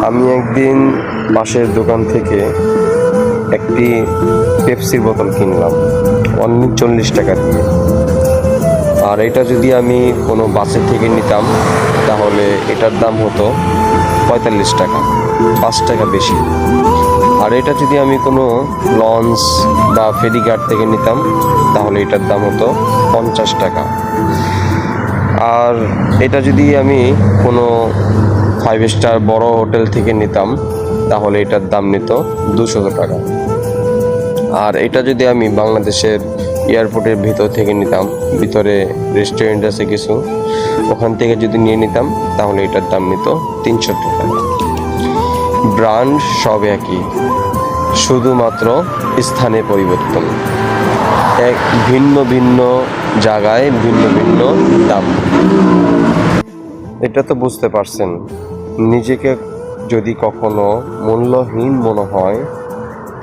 আমি একদিন পাশের দোকান থেকে একটি পেপসির বোতল কিনলাম অনলি 40 টাকা দিয়ে। আর এটা যদি আমি কোনো বাসের থেকে নিতাম তাহলে এটার দাম হতো 45 টাকা, 5 টাকা বেশি। আর এটা যদি আমি কোনো লঞ্চ বা ফেরিঘাট থেকে নিতাম তাহলে এটার দাম হতো 50 টাকা। আর এটা যদি আমি কোনো 5 স্টার বড় হোটেল থেকে নিতাম তাহলে এটার দাম নিত 200 টাকা। আর এটা যদি আমি বাংলাদেশের এয়ারপোর্টের ভিতর থেকে নিতাম, ভিতরে রেস্টুরেন্ট আছে কিছু, ওখান থেকে যদি নিয়ে নিতাম তাহলে এটার দাম নিত 300 টাকা। ব্র্যান্ড সব একই, শুধুমাত্র স্থানে পরিবর্তন, এক ভিন্ন ভিন্ন জায়গায় ভিন্ন ভিন্ন দাম। এটা তো বুঝতে পারছেন। নিজেকে যদি কখনো মূল্যহীন মনে হয়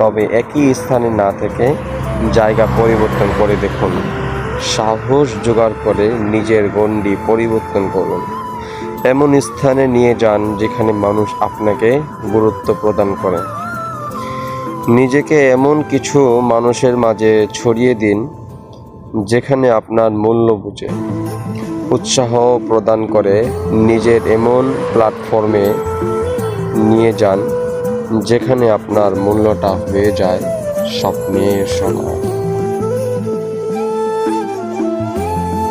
তবে একই স্থানে না থেকে জায়গা পরিবর্তন করে দেখুন। সাহস জোগাড় করে নিজের গণ্ডি পরিবর্তন করুন। এমন স্থানে নিয়ে যান যেখানে মানুষ আপনাকে গুরুত্ব প্রদান করে। নিজেকে এমন কিছু মানুষের মাঝে ছড়িয়ে দিন যেখানে আপনার মূল্য বুঝে, উৎসাহ প্রদান করে। নিজের এমন প্ল্যাটফর্মে নিয়ে যান যেখানে আপনার মূল্যটা হয়ে যায় স্বপ্নের সমান।